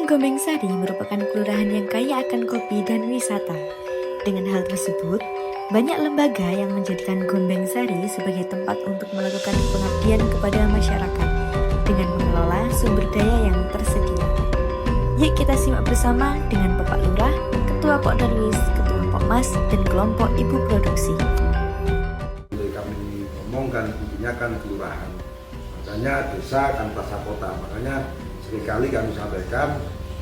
Gombeng Sari merupakan kelurahan yang kaya akan kopi dan wisata. Dengan hal tersebut, banyak lembaga yang menjadikan Gombeng Sari sebagai tempat untuk melakukan pengabdian kepada masyarakat dengan mengelola sumber daya yang tersedia. Yuk kita simak bersama dengan Bapak Lurah, Ketua Pokdarwis, Ketua Pokmas, dan kelompok Ibu Produksi. Kami ngomongkan intinya kan kelurahan, makanya desa kan rasa kota, makanya seringkali kami sampaikan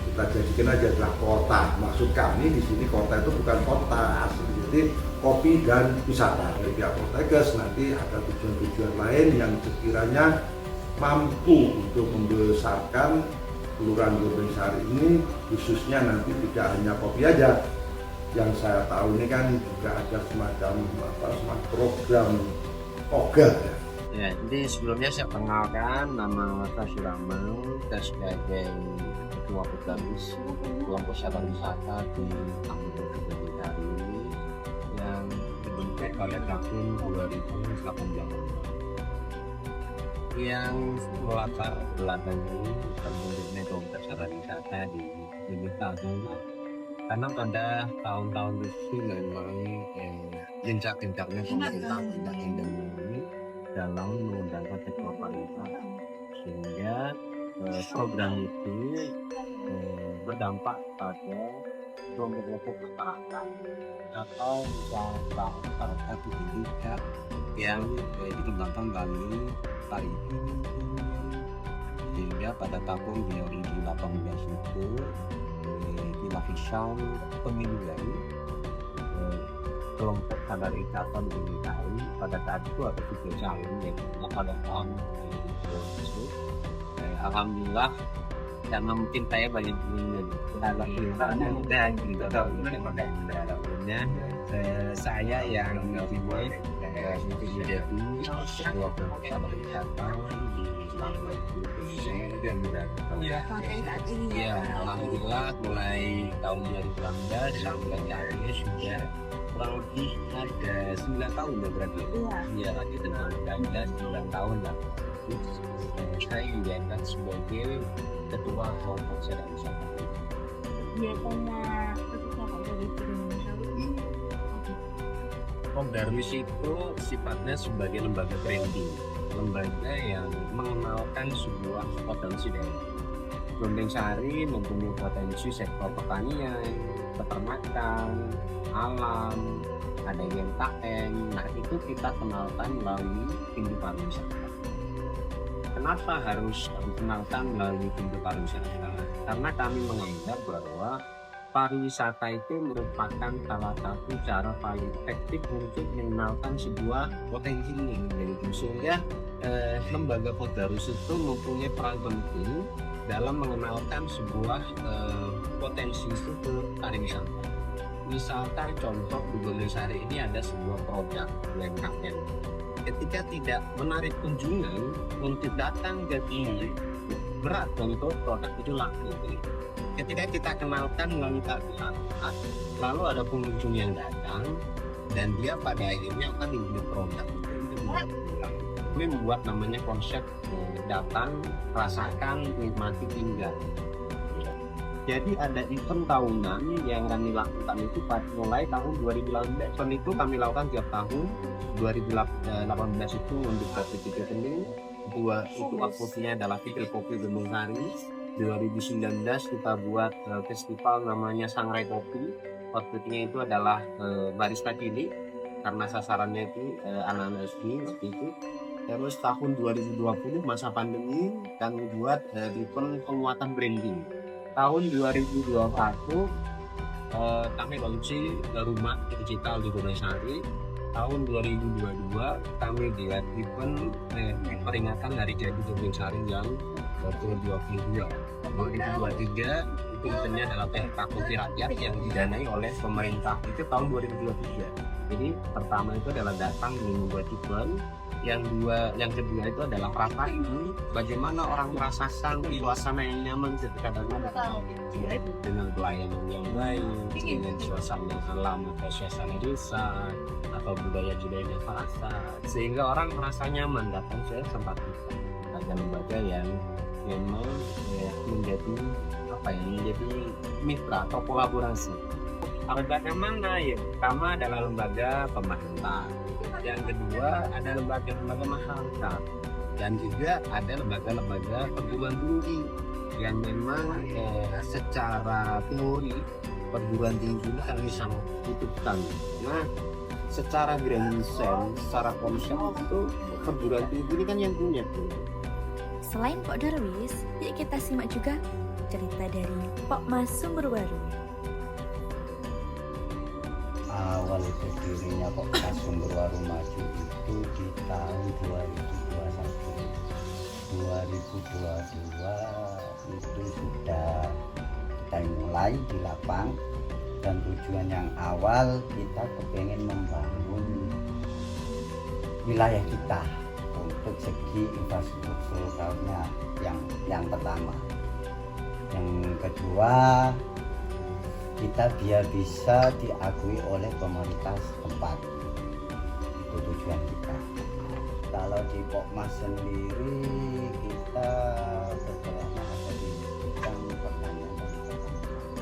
kita jadikan aja adalah kota. Maksud kami di sini kota itu bukan kota asli, jadi kopi dan wisata. Dari pihak Poltekkes nanti ada tujuan-tujuan lain yang sekiranya mampu untuk membesarkan kelurahan Gombeng Sari ini, khususnya nanti tidak hanya kopi aja. Yang saya tahu ini kan juga ada semacam program OGA ya. Ya, jadi sebelumnya saya kenalkan nama saya Suramang, saya sebagai Ketua Pokdarwis kelompok wisata di Kampung Gombeng Sari yang dibentuk pada tahun 2018. Yang melatar belakangi terbentuknya kelompok wisata di Indonesia karena pada tahun-tahun itu memang jencak-jencaknya pemerintah tidak mendukung dalam mengembangkan sektor pariwisata, sehingga program itu berdampak pada kelompok masyarakat atau masyarakat Indonesia yang dikembangkan melalui pariwisata, sehingga pada tahun 2018 itu dilakukan pemilihan kelompok standar ikatan DKI. Pada saat itu ada 3 calon yang pada tahun itu. Alhamdullah karena mungkin saya banyak dan saya yang membuat untuk menjadi sebuah kelompok wisata ya, alhamdullah mulai tahun 2018 sampai akhirnya sudah kurang lebih ada 9 tahun ya berarti ya lagi dengan 9 tahun lah. Saya diangkat sebagai ketua kelompok sedang wisata. Biasanya ketika Pak Darwis Pokdarwis itu sifatnya sebagai lembaga branding, lembaga yang mengenalkan sebuah potensi daerah. Gombeng Sari mempunyai potensi sektor pertanian, peternakan, alam, ada UMKM. Nah itu kita kenalkan melalui pintu pariwisata. Kenapa harus dikenalkan melalui pintu pariwisata? Karena kami menganggap bahwa pariwisata itu merupakan salah satu cara paling efektif untuk mengenalkan sebuah potensi ini, sehingga lembaga Pokdarwis itu mempunyai peran penting dalam mengenalkan sebuah potensi struktur pariwisata. Misalkan contoh di Gombeng Sari ini ada sebuah produk UMKM. Ketika tidak menarik kunjungan untuk datang ke sini, berat untuk produk itu laku. Ketika kita kenalkan melalui pariwisata, lalu ada pengunjung yang datang dan dia pada akhirnya akan membeli produk itu. Ini membuat namanya konsep datang, rasakan, nikmati, tinggal. Jadi ada event tahunan yang kami lakukan itu mulai tahun 2018. Event itu kami lakukan tiap tahun. 2018 itu untuk kopi penting. Itu kopinya adalah Fikri Kopi Gombeng Sari. 2019 kita buat festival namanya Sangrai Kopi. Outputnya itu adalah barista cilik karena sasarannya itu anak-anak SD seperti itu. Terus tahun 2020 masa pandemi kami buat event penguatan branding. Tahun 2021 kami launching rumah digital di Gombeng Sari. Tahun 2022 kami buat event peringatan Hari Jadi Gombeng Sari yang ke-22. 2023 itu eventnya adalah PHK Kopi Rakyat yang didanai oleh pemerintah itu tahun 2023. Jadi pertama itu adalah datang membuat event, yang kedua itu adalah rasain bagaimana orang merasakan suasana yang nyaman ketika datang dengan pelayanan yang baik, dengan suasana alam atau suasana desa atau budaya-budaya desa, sehingga orang merasa nyaman datang ke tempat kita. Ada lembaga yang memang menjadi apa ya, menjadi mitra atau kolaborasi. Lembaga mana ya? Pertama adalah lembaga pemerintah, yang kedua ada lembaga-lembaga masyarakat, dan juga ada lembaga-lembaga perguruan tinggi yang memang secara teori perguruan tinggi ini kami sangat butuhkan. Nah, secara grand design, secara konsep itu perguruan tinggi ini kan yang punya tuh. Selain Pok Darwis, yuk kita simak juga cerita dari Pok Mas Sumberwaru. Awal berdirinya Pokmas Sumberwaru Maju itu di tahun 2022 itu sudah kita mulai di lapang, dan tujuan yang awal kita kepengen membangun wilayah kita untuk segi infrastrukturnya yang pertama. Yang kedua, kita biar bisa diakui oleh pemerintah setempat. Itu tujuan kita. Kalau di Pokmas sendiri kita bergeraknya ada di bidang pertanian dan pertanian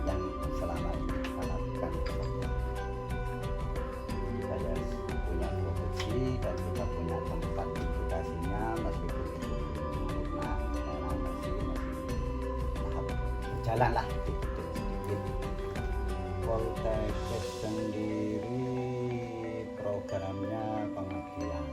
yang selama ini kita lakukan. Kita punya produksi dan kita punya tempat edukasinya, meskipun itu nah sekarang masih tahap berjalan lah. Poltekkes sendiri programnya pengabdian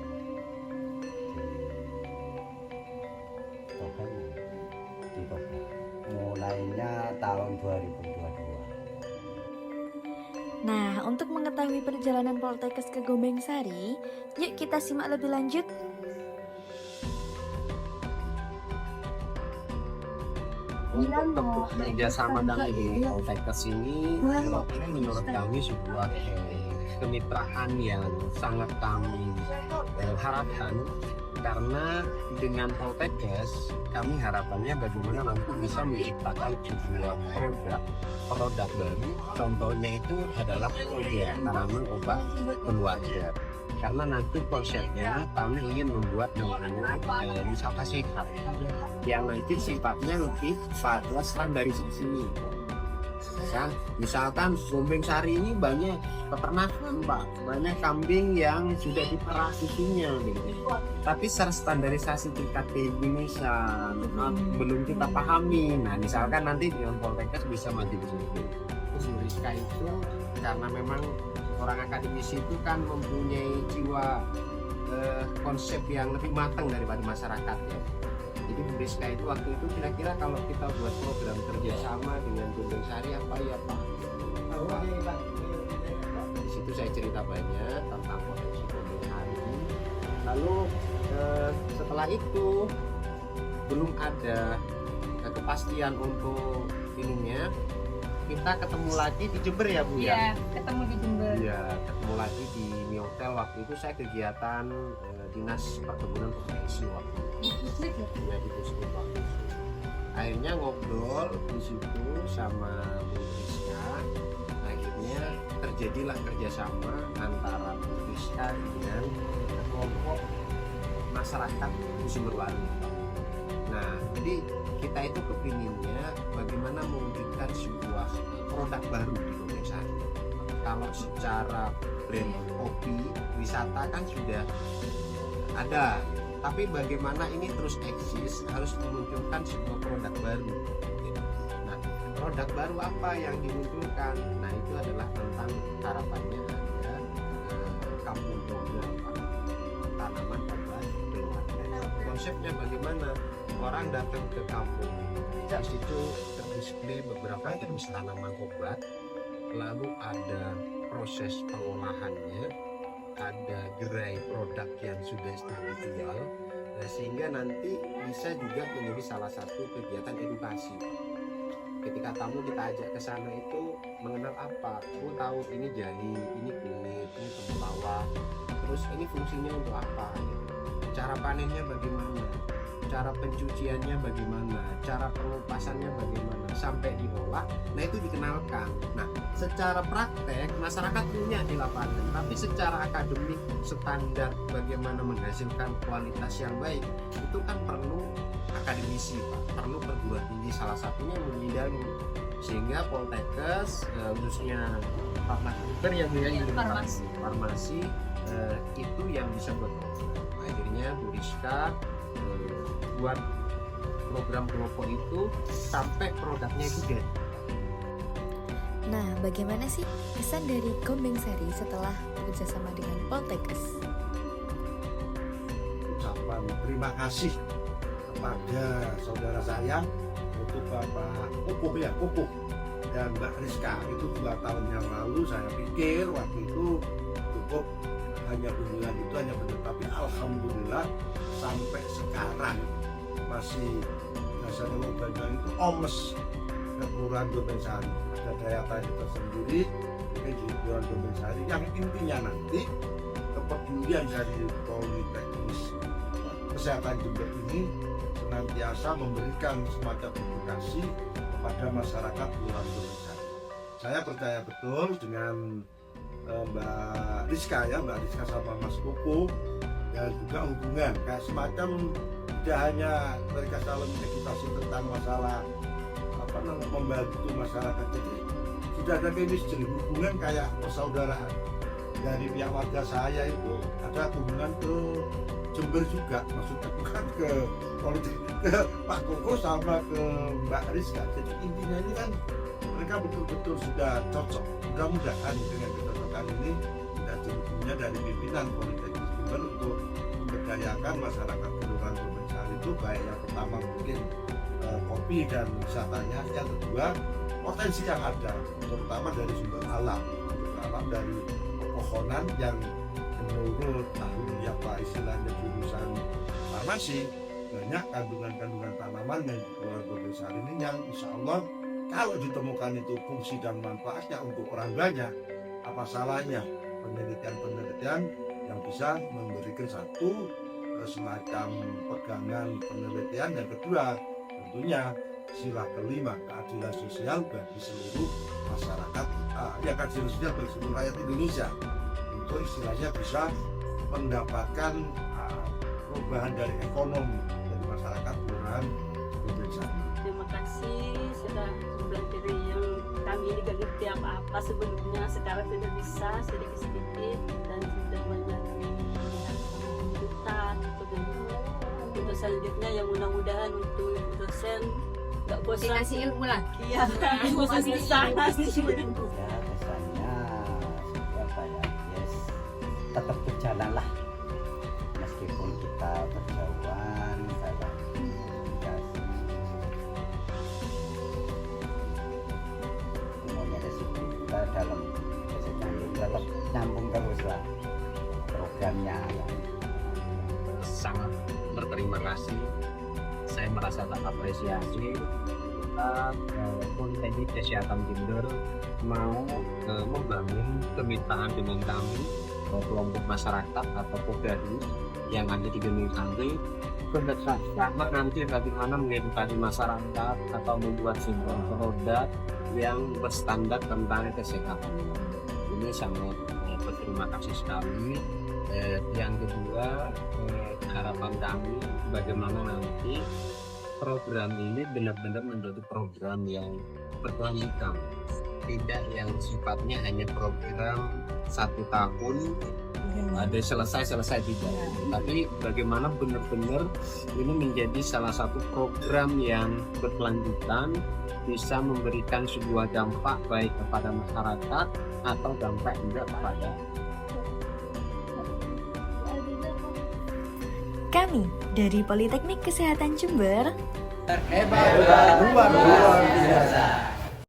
di Toba. Mulainya tahun 2022. Nah, untuk mengetahui perjalanan Poltekkes ke Gombeng Sari, yuk kita simak lebih lanjut. Untuk kerjasama kami di Poltekkes ini menurut kami sebuah kemitraan yang sangat kami harapkan, karena dengan Poltekkes kami harapannya bagaimana nanti bisa menciptakan sebuah produk baru. Contohnya itu adalah produk tanaman obat keluarga, karena nanti konsepnya kami ingin membuat namanya wisata sehat yang nanti sifatnya lebih pada standarisasi. Ya, misalkan Gombeng Sari ini banyak peternakan Pak, banyak kambing yang sudah diperah susunya gitu. Tapi secara standarisasi tingkat ke Indonesia belum kita pahami. Nah, misalkan nanti dengan Poltekkes bisa maju di situ. Terus Rizka itu karena memang orang akademisi itu kan mempunyai jiwa konsep yang lebih matang daripada masyarakat ya. Jadi Bu Rizka itu waktu itu kira-kira kalau kita buat program kerjasama dengan Gombeng Sari apa ya Pak? Di situ saya cerita banyak tentang potensi Gombeng Sari. Lalu setelah itu belum ada kepastian untuk ininya, kita ketemu lagi di Jember ya Bu ya? Iya, ketemu di Jember. Iya, ketemu lagi di Miotel. Waktu itu saya kegiatan dinas perkebunan provinsi waktu itu. Ya, di Puslit waktu itu. Akhirnya ngobrol di situ sama Bu Rizka. Akhirnya terjadilah kerjasama antara Bu Rizka dengan kelompok masyarakat Sumberwaru. Nah, jadi kita itu kepinginnya bagaimana mewujudkan sebuah produk baru di Gombeng Sari. Kalau secara brand kopi wisata kan sudah ada, tapi bagaimana ini terus eksis, harus memunculkan sebuah produk baru. Nah, produk baru apa yang dimunculkan? Nah, itu adalah tentang harapannya ada kampung program tanaman obat keluarga. Konsepnya bagaimana? Orang datang ke kampung, di situ terdisplay beberapa jenis tanaman obat, lalu ada proses pengolahannya, ada gerai produk yang sudah dijual, sehingga nanti bisa juga menjadi salah satu kegiatan edukasi. Ketika tamu kita ajak ke sana itu mengenal apa? Oh, tahu ini jahe, ini kunyit, ini temulawak, terus ini fungsinya untuk apa? Cara panennya bagaimana? cara pencuciannya bagaimana, cara pengupasannya bagaimana, sampai diolah. Nah itu dikenalkan. Nah secara praktek masyarakat punya di lapangan, tapi secara akademik standar bagaimana menghasilkan kualitas yang baik itu kan perlu akademisi Pak, perlu perguruan tinggi, salah satunya membidangi, sehingga Poltekkes khususnya farmasi itu yang bisa beroperasi. Akhirnya Bu Rizka buat program kelompok itu sampai produknya itu jadi. Nah, bagaimana sih kesan dari Gombeng Sari setelah bekerjasama dengan Poltekkes? Ucapan terima kasih kepada saudara saya itu Bapak Pupuk dan Mbak Rizka. Itu 2 tahun yang lalu saya pikir waktu itu cukup hanya kunjungan itu hanya benar, tapi alhamdulillah sampai sekarang masih biasanya Banyuwangi itu omes ke Kelurahan Gombeng Sari. Ada daya tarik tersendiri di Kelurahan Gombeng Sari yang intinya nanti kepedulian dari Politeknik Kesehatan Jember ini senantiasa memberikan semacam edukasi kepada masyarakat Kelurahan Gombeng Sari. Saya percaya betul dengan Mbak Rizka sama Mas Koko dan juga hubungan kayak semacam tidak hanya mereka selalu mengedukasi tentang masalah membantu masyarakat, jadi sudah ada chemistry hubungan kayak persaudaraan. Dari pihak warga saya itu ada hubungan ke Jember juga, maksudnya bukan ke politik, ke Pak Koko sama ke Mbak Rizka. Jadi intinya ini kan mereka betul-betul sudah cocok. Mudah-mudahan dengan kecocokan ini tidak cukup dari pimpinan Politeknik Jember untuk memberdayakan masyarakat Kelurahan Gombeng Sari itu, baik yang pertama mungkin kopi dan wisatanya, yang kedua potensi yang ada terutama dari sumber alam dari pepohonan yang menurut ahli istilahnya jurusan farmasi banyak kandungan-kandungan tanaman yang di Kelurahan Gombeng Sari ini yang insya Allah kalau ditemukan itu fungsi dan manfaatnya untuk orang banyak, apa salahnya penelitian-penelitian yang bisa memberikan satu semacam pegangan penelitian. Yang kedua tentunya sila kelima, keadilan sosial bagi seluruh masyarakat, keadilan sosial bagi seluruh rakyat Indonesia, untuk istilahnya bisa mendapatkan perubahan dari ekonomi dari masyarakat Kelurahan Gombeng Sari. Terima kasih sudah mempelajari yang kami ini gak ngerti apa-apa sebelumnya, sekarang sudah bisa sedikit-sedikit dan sudah banyak melihat kelanjutan untuk selanjutnya yang mudah-mudahan untuk dosen gak bosan dikasih ilmu lagi ya, bosan di sana sih. Ya kesannya tetap berjalan lah meskipun kita berjauhan dalam komunikasi, semuanya resiko kita dalam kesehatan tetap nyambung terus lah programnya. Sangat berterima kasih, saya merasa terapresiasi Politeknik Kesehatan Jember mau membangun kemitraan dengan kami, kelompok masyarakat atau Pogadi yang ada di Gombeng Sari, bersama nanti bagaimana mengedukasi masyarakat atau membuat sebuah produk yang berstandar tentang kesehatan. Ini sangat berterima kasih sekali. Yang kedua, harapan kami bagaimana nanti program ini benar-benar menjadi program yang berkelanjutan, tidak yang sifatnya hanya program 1 tahun ada selesai tidak, tapi bagaimana benar-benar ini menjadi salah satu program yang berkelanjutan, bisa memberikan sebuah dampak baik kepada masyarakat atau dampak juga kepada Kami dari Politeknik Kesehatan Jember Hebat luar biasa.